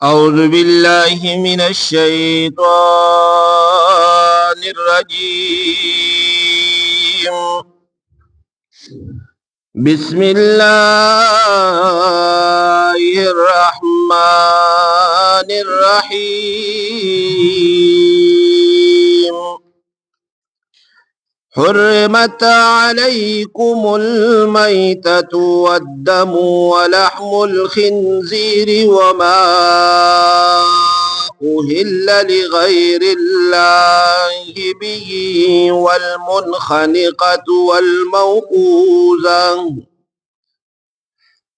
أعوذ بالله من الشيطان الرجيم. بسم الله الرحمن الرحيم. حرمت عليكم الميتة والدم ولحم الخنزير وما أهل لغير الله به والمنخنقة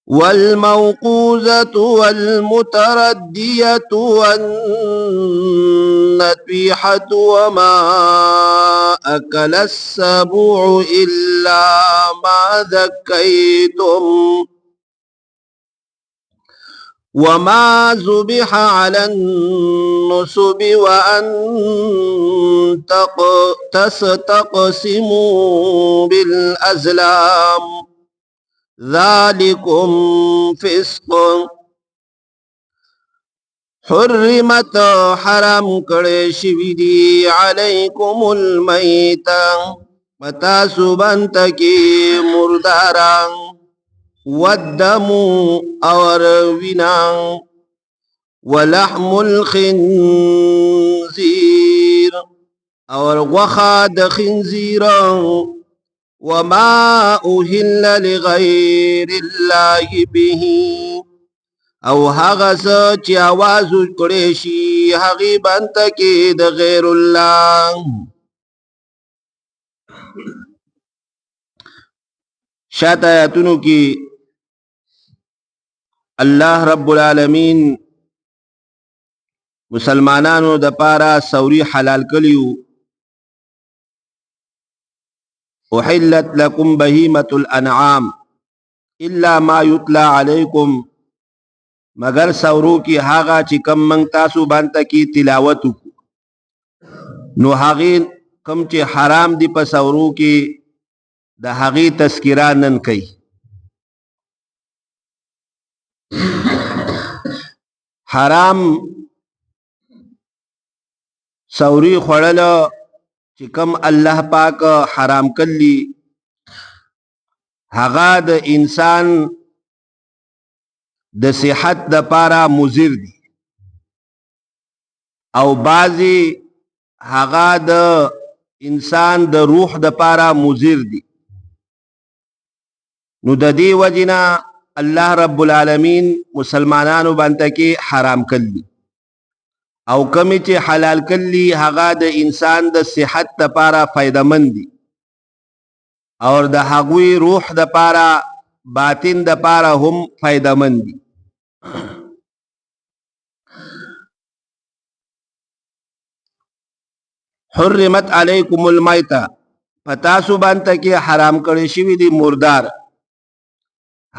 والموقوذة والمتردية والنطيحة وما أكل السبع إلا ما ذكيتم وما ذبح على النصب وأن تستقسموا بالأزلام ذلكم فسق. حرمت حرام کړی شوی دی علیکم المیتہ پتاسو باندې کې مرداران والدم اور وینا ولحم الخنزیر اور غوښه د خنزیر وما أهل لغير الله به او هغه څه چې आवाज کړي شي هغه باندې کې د غیر الله. شاته آیاتونو کې الله رب العالمین مسلمانانو د پاره سوري حلال کړیو. أحلت لكم بهيمة الأنعام إلا ما يتلى عليكم مگر سورو کی هاغا چې کم منگ تاسو بانتا کی تلاوتو نو هاغی کم چې حرام دی پا سورو کی دا هاغی تذکرانن کئی. حرام سوری خوڑل چې کم الله پاک حرام کلی هغه د انسان د صحت د پاره مضر دي او بعضی هغه د انسان د روح د پاره مضر دي. نو د دې وجنا الله رب العالمین مسلمانانو باندې کې حرام کلی او کمی چې حلال کلی هغه د انسان د صحت د پاره فائدہ مند دي اور د هغوی روح د پاره باطن د پاره هم فائدہ مند دي. حرمت علیکم المیتہ پتاسو باندې کې حرام کړی شوی دی مردار.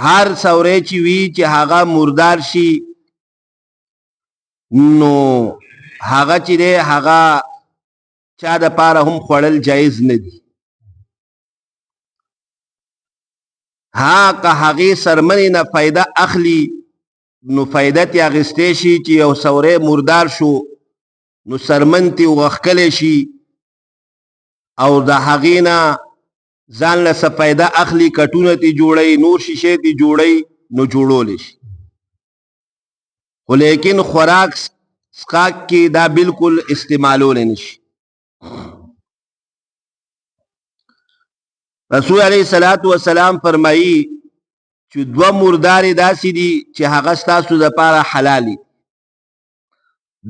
هر سورې چې وی چې هغه مردار شي نو هغه چې دی هغه چا د پاره هم خوړل جایز نه دي. ها که هغې سرمنې نه فایده اخلي نو فایده تې اخیستی شي چې یو سوری مردار شو نو سرمن تې وغښکلی شي او د هغې نه ځان له څه فایده اخلي کټونه تې جوړوي نور شیشې تې جوړوي نو جوړولی شي. خو لیکن خوراک سکاک کی دا بالکل استعمالول نشي. رسول علیہ الصلوۃ والسلام فرمایي چې دوه مردارې داسې دي چې هغه ستاسو د پاره حلالي.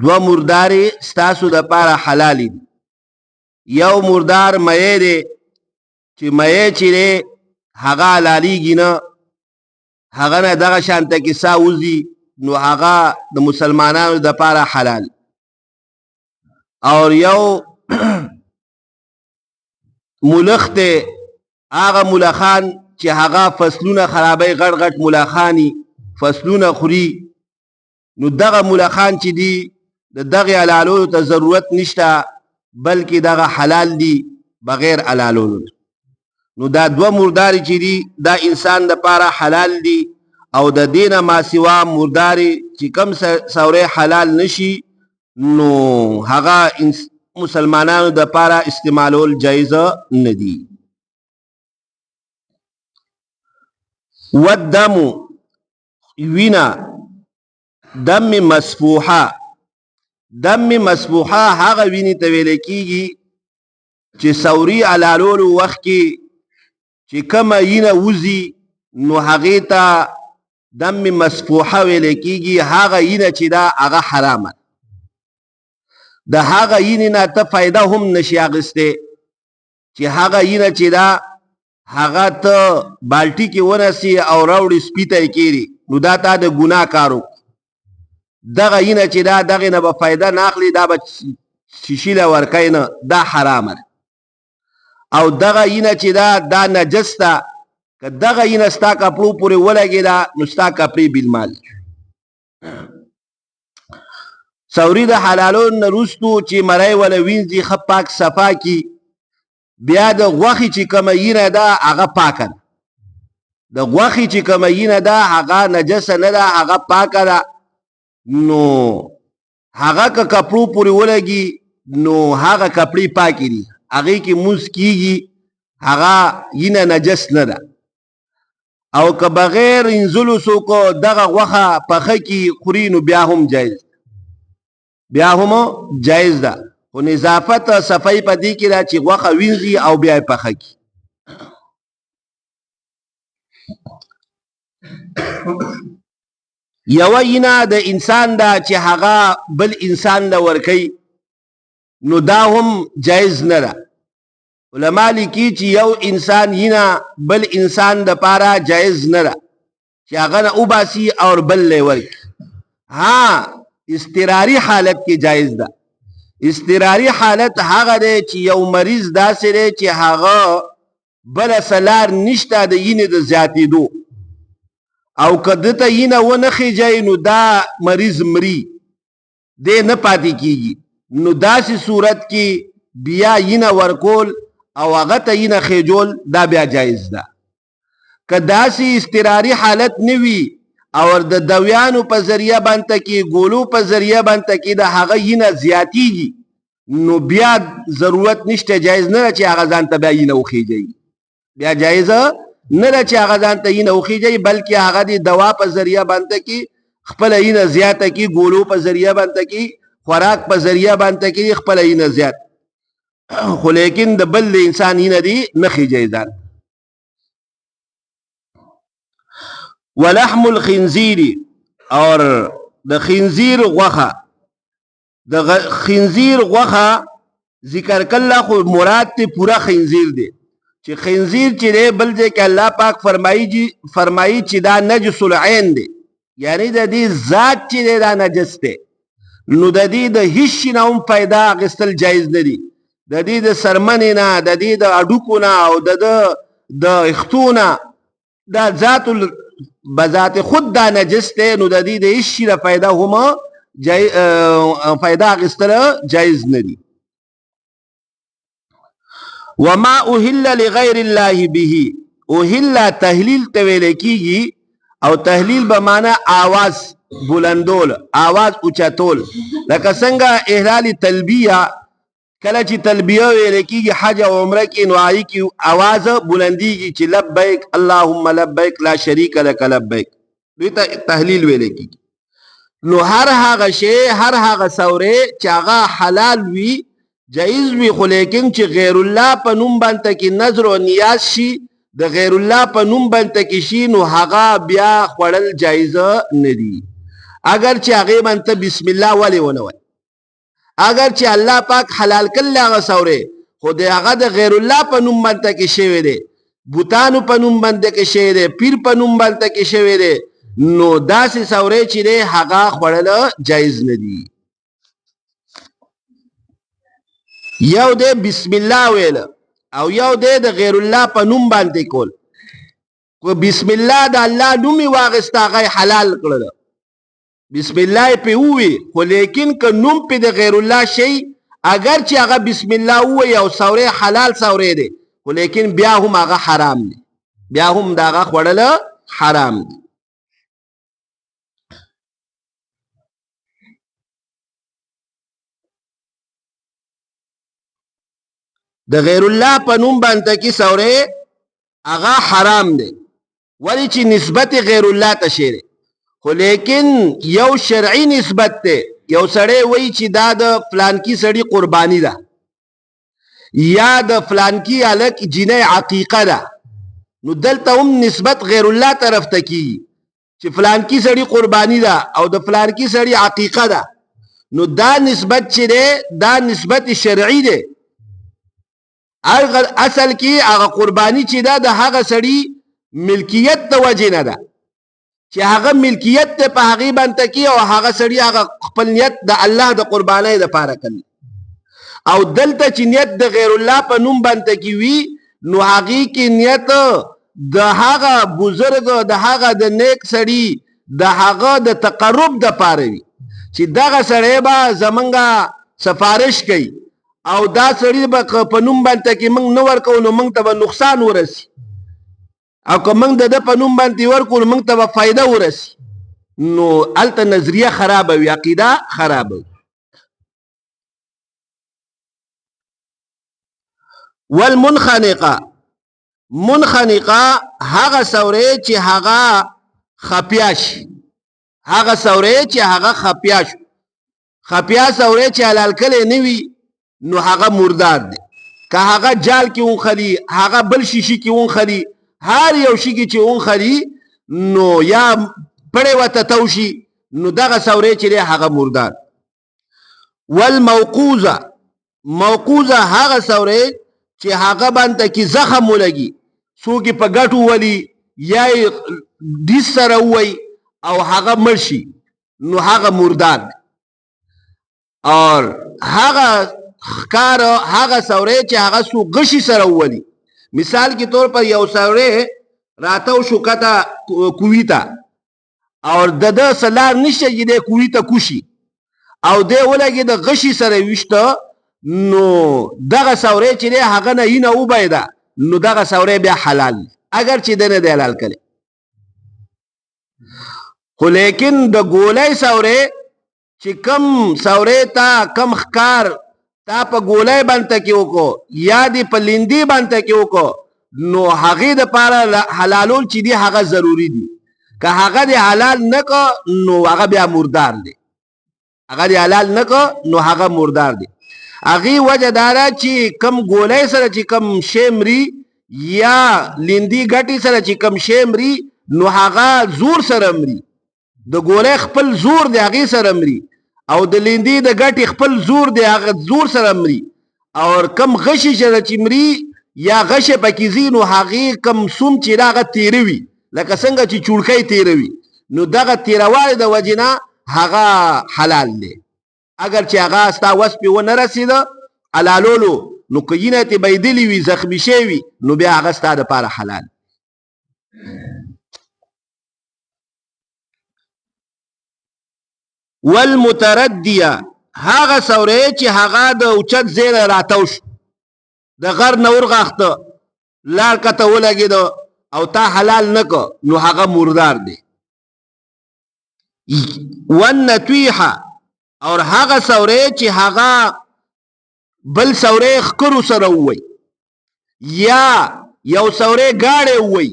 دوه مردارې ستاسو د پاره حلالي دي. یو مردار مې دی چې مې چې هغه حلاليږي نه هغه نه دغه شانته کې سا وځي نو هغه د مسلمانانو د پاره حلال. اور یو ملخ ته هغه ملخان چې هغه فصلونه خرابای غټ غټ ملخانی فصلونه خوري نو دغه ملخان چې دي دغه حلالولو ته ضرورت نشته بلکې دغه حلال دي بغیر حلالولو. نو دا دوه مرداري چې دي دا انسان د پاره حلال دي او د دینه ما سوا مرداري چې کم سورې حلال نشي نو هغه مسلمانانو د پاره استعمالول جایز ندي. والدم وینا دم مسفوحه، دم مسفوحه هغه ویني ته ویل کیږي چې سوري علالولو وخت کې چې کومه وینه وځي نو هغې ته دم مسفوحه ویل کیږي. هغه وینه چې دا هغه حرامه، د هغه وینې نه ته فایده هم نشي اخیستی چې هغه وینه چې دا هغه ته بالټي کې ونسي او راوړي سپي ته یې کیري نو دا تا د ګناه کارو. دغه وینه چې دا دغې نه به فایده نه اخلي، دا به شیشي له ورکوي نه، دا حرامه ده. او دغه وینه چې دا نجس ده، که دغه وینه ستا کپړو پورې ولګېده نو ستا کپړې بیلمال. سوري د حلالو نه وروستو چې مری وله وینځي ښه پاک صفا کي، بیا د غوښې چې کومه وینه ده هغه پاکه ده. د غوښې چې کومه وینه ده هغه نجسه نه ده، هغه پاکه ده. نو هغه که کپړو پورې ولګي نو هغه کپړې پاکې دي، هغې کې مونځ کیږي، هغه وینه نجس نه ده. او که بغیر انځلو څوک دغه غوښه پخه کي خوري نو بیا هم جایز ده، بیا هم جایز ده. خو نظافت صفایي په دې کې ده چې غوښه وینځي او بیا یې پخه کي. یوه وینه د انسان ده چې هغه بل انسان له ورکوي نو دا هم جایز نه ده. علما لیکي چې یو انسان وینه بل انسان دپاره جایز نه ده چې هغه نه وباسي او بل له ورکي. ها اضطراري حالت کې جایز ده. اضطراري حالت هغه دی چې یو مریض داسې دی چې هغه بله سلار نشته د وینې د زیاتېدو، او که ده ته وینه ونه خیجی نو دا مریض مري، دی نه پاتې کیږي. نو داسې صورت کې بیا وینه ورکول او هغه ته وینه خیجول دا بیا جایز ده. که داسې اضطراري حالت نه وي او د دویانو په ذریعه باندې کې ګولو په ذریعه باندې کې د هغه وینه زیاتېږي نو بیا ضرورت نشته، جایز نه ده چې هغه ځان ته بیا وینه وخیجي. بیا جایز نه ده چې هغه ځان ته وینه وخیجي، بلکې هغه د دوا په ذریعه باندې کې خپله وینه زیاته کړي، ګولو په ذریعه باندې کې، خوراک په ذریعه باندې کې خپله وینه زیات. خو لیکن د بل انسان وینه دي نه خیجي ځان. ولحم الخنزیر، اور د خنزیر غوښه، د خنزیر غوښه ذکر کله خو مراد ته پورا خنزیر دی چې خنزیر چې دی بل ځای کې الله پاک فرمایي چې دا نجس العین دی، یعنی د دې ذات چې دی دا نجس دی. نو د دې د هیڅ شي نه هم پیدا اخیستل جایز نه دي، د دې د سرمنې نه، د دې د اډوکو نه او د اختو نه، دا ذات بذات خود دا نجس دی. نو د دې د هیڅ شي نه پیدا هم پیدا اخیستل جایز نه دي. وما اهل لغیر الله به، اهل تحلیل ته ویل کیږي، او تحلیل به معنا آواز بلندول، آواز اوچتول. لکه څنګه احلال تلبیه، کله چې تلبیه ویل کیږي حج او عمره کې نو هغې کې آواز بلندیږي چې لبیک اللهم لبیک لا شریک لک لبیک، دوی ته تحلیل ویل کیږي. نو هر هغه شی، هر هغه سورې چې هغه حلال وي جایز وي، خو لیکن چې غیر الله په نوم باندې کې نظر او نیاز شي، د غیر الله په نوم باندې کې شي، نو هغه بیا خوړل جایز نه دي. اگر چې هغې باندې بسم الله ولې ونه وایي، اگر چې الله پاک حلال کړل هغه سورې، خو د هغه د غیر الله په نوم باندې کې شوی دی، بوتانو په نوم باندې کې شوی دی، پیر په نوم باندې کې شوی دی، نو داسې سورې چې دی هغه خوړل جایز نه دي. یو دی بسم الله ویل او یو دی د غیر الله په نوم باندې کول. کو بسم الله د الله نوم یې واخیست هغه حلال کړل، بسم الله پې ووي، خو لیکن که نوم پې د غیر الله شي، اگر چې هغه بسم الله ووایي او سوری حلال سوری دی، خو لیکن بیا هم هغه حرام دی، بیا هم د هغه خوړل حرام دی. د غیر الله په نوم باندې کی سوره هغه حرام دی ولی چې نسبت غیر الله ته شي خو لیکن یو شرعي نسبت ته یو سړی وای چې دا د فلان کی سړی قربانی ده یا د فلان کی الک جنې عقیقه ده نو دلته هم نسبت غیر الله طرف ته کی چې فلان کی سړی قربانی ده او د فلان کی سړی عقیقه ده نو دا نسبت چې ده دا نسبت شرعي ده اصل کې هغه قربانی چې ده د هغه سړی ملکیت د وجه نه ده چې هغه ملکیت ته په هغه باندې کی او هغه سړی هغه خپل نیت د الله د قربانۍ لپاره کوي او دلته چې نیت د غیر الله په نوم باندې کی وی نو هغه کې نیت د هغه بزرګ د هغه د نیک سړی د هغه د تقرب د پاره وی چې دغه سړی به زمونږه سفارش کوي او دا سړی به په نوم باندې کې موږ نه ورکو نو موږ ته به نقصان ورسی او که موږ د په نوم باندې ورکو نو موږ ته به فایده ورسی نو الته نظریه خرابه وي عقیده خرابه وي والمنخنقه منخنقه هغه سوره چې هغه خپیاش هغه سوره چې هغه خپیاش خپیا سوره چې حلال کله نیوي نو هغه مردار دی که هغه جال کې اون خلی هغه بل شیشي کې اون خلی هر یو شي کې چې اون خلی نو یا پړې وته توشي نو دغه سوره چې هغه مردار والموقوزه موقوزه هغه سوره چې هغه باندې کې زخم ولګي څوک په ګټو ولي یا د سره وای او هغه مرشي نو هغه مردار اور هغه خکار هغه سوره چې هغه سو غشي سره ولي مثال کے طور پر یو سوره راتو شو کتا کویتا اور د سلار نشه چې د کویتا کوشي او د ولګي د غشي سره وشته نو دغه سوره چې هغه نه ینه وبایدا نو دغه سوره بیا حلال اگر چې دنه د حلال کړي خو لیکن د ګولای سوره چې کم سوره تا کم خکار تا په ګولای باندې کې وکړو یا دی په لیندې باندې کې وکړو نو هغه د پاره حلالول چې دی هغه ضروری دی که هغه دی حلال نکو نو هغه بیا مردار دی هغه دی حلال نکو نو هغه مردار دی هغه وجه دارا چې کم ګولای سره چې کم شیمري یا لیندې ګټي سره چې کم شیمري نو هغه زور سره مري د ګولای خپل زور دی هغه سره مري او د لیندې د ګټي خپل زور دی هغه زور سره مري او کم غشي چې مري یا غشه پکې زینو هغه کم سوم چې هغه تیروي لکه څنګه چې چوړکۍ تیروي نو دغه تیروالي د وجنه هغه حلال دی اگر چې هغه ستا وس په ونه رسیده حلالولو نو کینه ته بيدلی وي زخمی شوی نو بیا هغه ستا د پاره حلال والمتردیه هغه سوره چې هغه د اوچت زیره راتوش د غر نور غاخته لار کته ولګید او تا حلال نکو نو هغه مردار دی والنتویحه اور هغه سوره چې هغه بل سوره خکرو سره وای یا یو سوره گاړه وای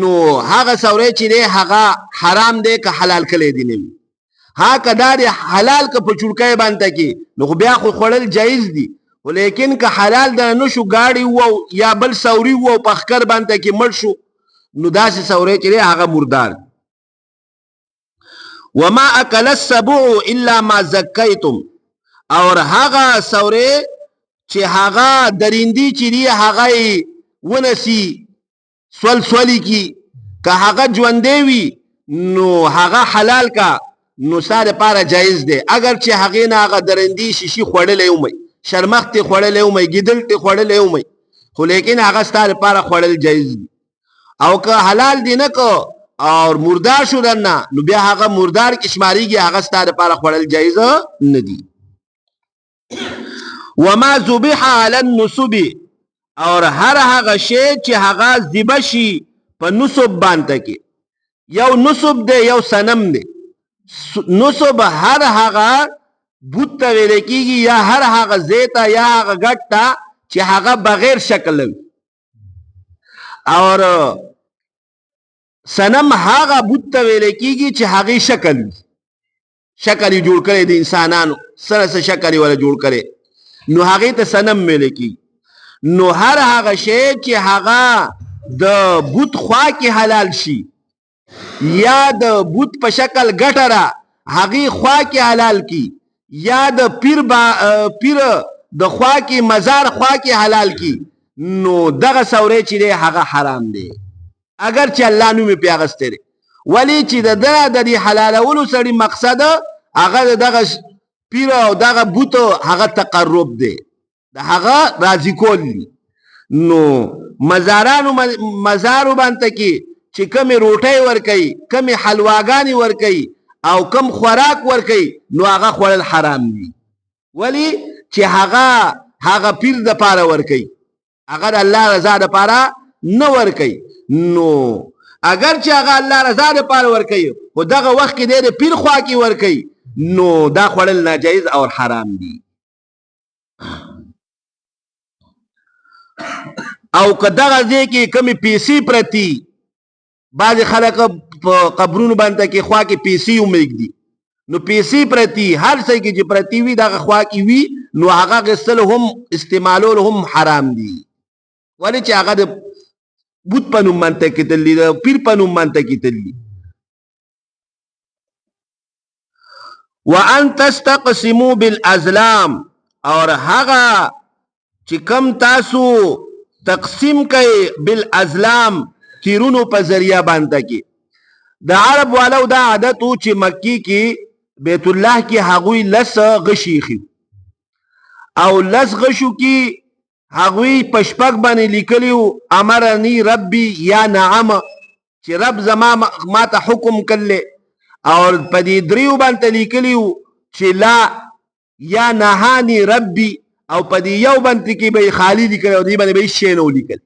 نو هغه سوره چې دی هغه حرام دی که حلال کړي دی نه ها کدا دی حلال که په چړکای باندې کې نو بیا خو خړل جایز دی ولیکن که حلال ده نشو گاڑی وو یا بل سوری وو پخکر باندې کې مړ شو نو داسې سوره چې هغه مردار وما اکل السبع الا ما زکیتم اور هغه سوره چې هغه درندی چې دی هغه ونسی سولی کی که هغه ژوندې وي نو هغه حلال کا نو ساره پاره جایز دی اگر چې هغه نه هغه درندی شیشي خوړلې ومي شرمخت خوړلې ومي ګیدل ته خوړلې ومي خو لیکن هغه ستاره پاره خوړل جایز دی او که حلال دی نه کو اور مردار شو دنه نو بیا هغه مردار کې شماريږي هغه ستاره پاره خوړل جایز نه دی وما ذبح على النصب اور هر هغه شی چې هغه ذبشي په نصب باندې کې یو نصب دی یو صنم دی نصب هر هغه بوت ته ویل کېږي یا هر هغه زیتا یا هغه ګټ ته چې هغه بغیر شکل وي. اور صنم هغه بت ته ویل کېږي چې هغې شکل وي، شکل یې جوړ کړی د انسانانو سره څه شکل یې ولا جوړ کړی، نو هغې ته صنم ویل کېږي. نو هر هغه شی چې هغه د بت خوا کې حلال شي یا د بت په شکل ګټه را هغې خوا کې حلال کی یا د پیر د خوا کې مزار خوا کې حلال کی، نو دغه سوری چې دی هغه حرام دی اگر چې الله نوم یې پې اخیستی دی. ولې چې د ده د دې حلالولو سړي مقصد هغه د دغه پیر او دغه بوتو هغه تقرب دی، د هغه راضي کول دي. نو مزارو باندې کې چې کمې روټۍ ورکوي، کمې حلواګانې ورکوي او کم خوراک ورکوي، نو هغه خوړل حرام دي. ولې چې هغه پیر دپاره ورکوي، هغه د الله رضا دپاره نه ورکوي. نو اگر چې هغه الله رضا دپاره ورکوي خو دغه وخت کې دی د پیر خوا کې ورکوي، نو دا خوړل ناجایز او حرام دي. او که دغه ځای کې کمې پیسې پرتي، بعضې خلک په قبرونو باندې کې خوا کې پیسې هم ایږدي، نو پیسې پرتي هر ځای کې چې پرتي وي دغه خوا کې وي، نو هغه اخیستل هم استعمالول هم حرام دي. ولې چې هغه د بت په نوم باندې کې تللي، د پیر په نوم باندې کې تللي. وان تستقسموا بالازلام، اور هغه چې کم تاسو تقسیم کوي بالازلام تیرونو په ذریعہ باندې کې. د عرب والو دا عادت و چې مکی کې بیت الله کې هغوی لس غشي خي او لس غشو کې هغوی په شپږ باندې لیکلي و امرني ربي یا نعم، چې رب زما ما ته حکم کړلی، او په دې دریو باندې لیکلي و چې لا یا نهاني ربي، او په دې یو باندې کې به خالی لیکل او دې باندې به شی نه لیکل.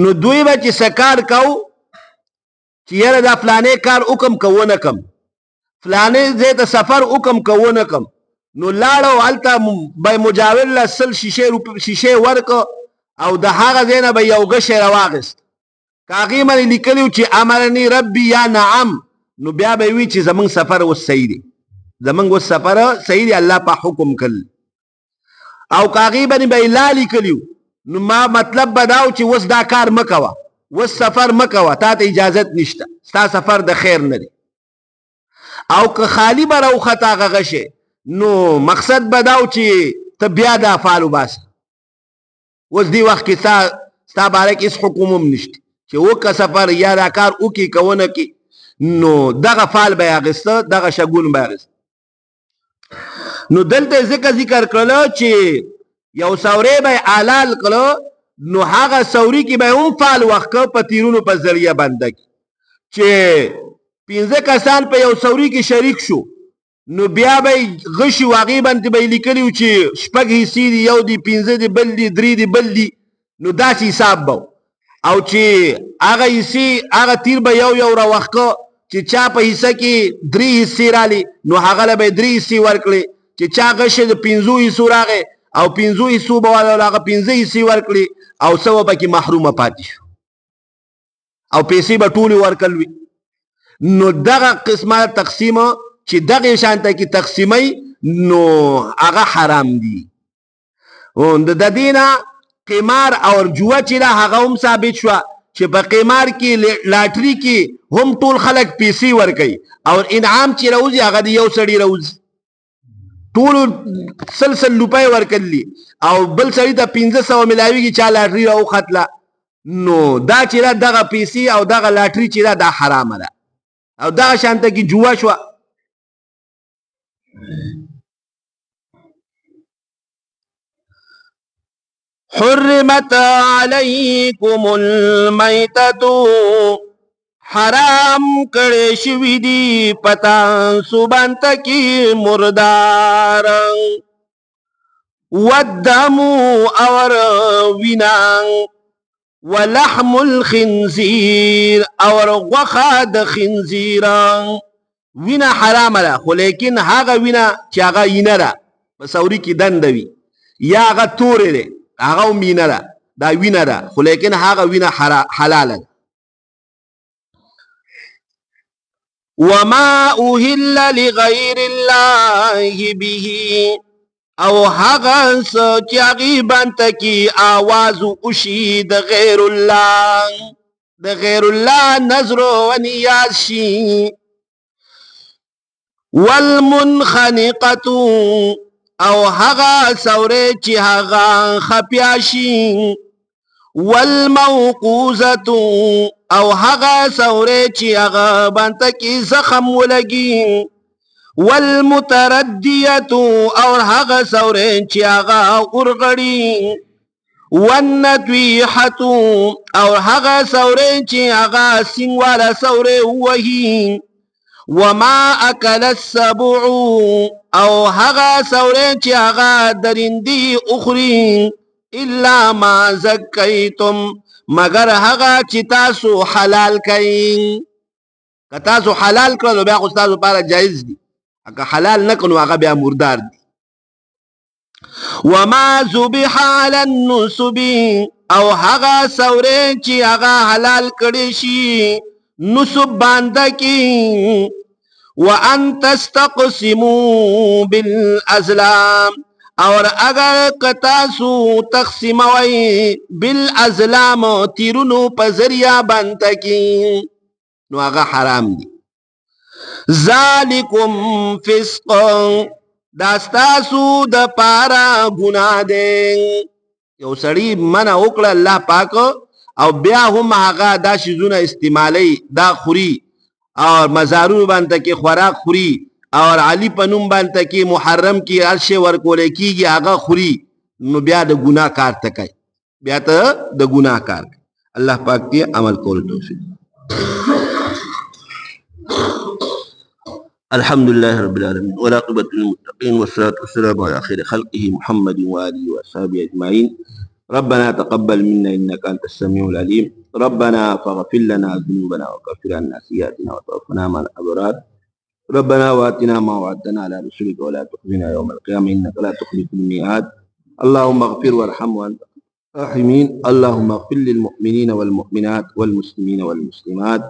نو دوی به چې سکار کو چې یاره دا فلانې کار حکم کو نه کم، فلانې ځای ته سفر حکم کو نه کم، نو لاړو هلته به مجاور له 100 شیشې ورکو او د هغه ځای نه به یو غشی راواغست، که هغې باندې لیکلي و چې امرني ربي یا نعم، نو بیا به وي چې زمونږ سفر اوس صحیح دی، زمونږ اوس سفر صحیح دی، الله په حکم کړل. او که هغې باندې به یې لا لیکلي و، نو ما مطلب به دا و چې اوس دا کار مه کوه، اوس سفر مه کوه، تا ته اجازت نشته، ستا سفر د خیر نه دی. او که خالی به راوخته هغه غشی، نو مقصد به دا و چې ته بیا دا فال وباسه، اوس دې وخت کې ستا باره کې هېڅ حکم هم نشته چې وکړه سفر یا دا کار وکړي که ونه کړي، نو دغه فال به یې اخېسته، دغه شګون به یې اخېسته. نو دلته ذکر کړله چې یو سوری به یې حلال کړه، نو هغه سوري کې به هم فال وخته په تیرونو په ذریعه باندې چې 15 کسان په یو سوري کې شریک شو، نو بیا به غشي و هغې باندې به یې لیکلي و چې 6 حصې دي، یو دي 15 دي بل دي 3 دي بل دي، نو داسې حساب به او چې هغه حصې هغه تیر به یو راوخته چې چا په حصه کې 3 حصې رالی، نو هغه له به یې 3 حصې ورکړې، چې چا غشي د 15 حصو راغی او 15 حصو به والا هغه 15 حصې ورکړي او څه به پکې محرومه پاتې شو او پیسې به ټولې ورکړل وي. نو دغه قسمه تقسیم چې دغه شانته کې تقسیمي، نو هغه حرام دي. د دې نه قمار او جوه چې ده هغه هم ثابت شوه چې په قمار کې لاټري کې هم ټول خلک پیسې ورکوي او انعام چې راوځي هغه د یو سړي راوځي، ټولو 100 روپۍ ورکړلي او بل سړي ته 1500 ملاویږي چا لاټري راوختله، نو دا چې ده دغه پیسې او دغه لاټري چې ده دا حرامه ده. او دغه شانته کې جوه شوه. حرمت علیکم المیتۃ، حرام کړی شوي دي پتاسو باندې کې مردار، والدم اور وینا، ولحم الخنزیر اور غوښه د خنزیر. وینا حرامه ده، خو لیکن هغه وینا چې هغه اینه ده په سوري کې دنده وي یا هغه تورې دی، هغه مینه ده، دا وینه ده، خو لیکن هغه وینه حلاله ده. وما أهل لغیر الله به، او هغه څه چې هغې بنده کې آواز وشي د غیر الله، د غیر الله نظر و نیاز شي. والمنخنقة، او هغه سورې چې هغه خپیا شي. والموقوذة، او هغه سورې چې هغه بنده کې زخم ولګي. والمتردية، او هغه سورې چې هغه غرغړي. والنطيحة، او هغه سورې چې هغه سینګواله سورې وهي. وما اکل السبع، او هغه سورې چې هغه درندې اخري. الا ما زکیتم، مگر هغه چې تاسو حلال کړئ. که تاسو حلال کړل بیا خو تاسو لپاره جایز دي، که حلال نه کړو هغه بیا مردار دي. وما ذبح علی النصب، او هغه سورې چې هغه حلال کړي شي نصب باندې کې. وان تستقسموا بالازلام، اور اگر کتاسو تقسیموي بالازلام تیرونو په ذریعہ باندې کې، نو هغه حرام دي. ذالکم فسق، دا ستاسو د پاره ګناه دی. یو سړی منع وکړه الله پاک او بیا هم هغه دا شیزونه استعمالی، دا خوري اور مزارونو باندې کې خوراک خوري اور علی په نوم باندې کې محرم کې هر شی ورکول کېږي هغه خوري، نو بیا د ګناه کار ته کوي، بیا ته د ګناه کار کوي. الله پاک دې عمل کول توفیق. الحمد لله رب العالمين والعاقبة للمتقين والصلاة والسلام على خير خلقه محمد وآله وأصحابه أجمعين. ربنا تقبل منا إنك أنت السميع العليم. ربنا فاغفر لنا ذنوبنا وكفر عنا سيئاتنا وتوفنا مع الأبرار. ربنا وآتنا ما وعدتنا على رسلك ولا تخزنا يوم القيامة إنك لا تخلف الميعاد. اللهم اغفر وارحم وأنت الراحمين. اللهم اغفر للمؤمنين والمؤمنات والمسلمين والمسلمات.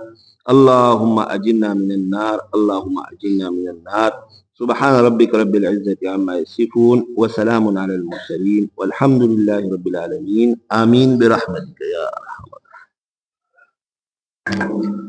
اللهم أجرنا من النار، اللهم أجرنا من النار. سبحان ربك رب العزة عما يصفون وسلام على المرسلين والحمد لله رب العالمين. آمين برحمتك يا أرحم الراحمين.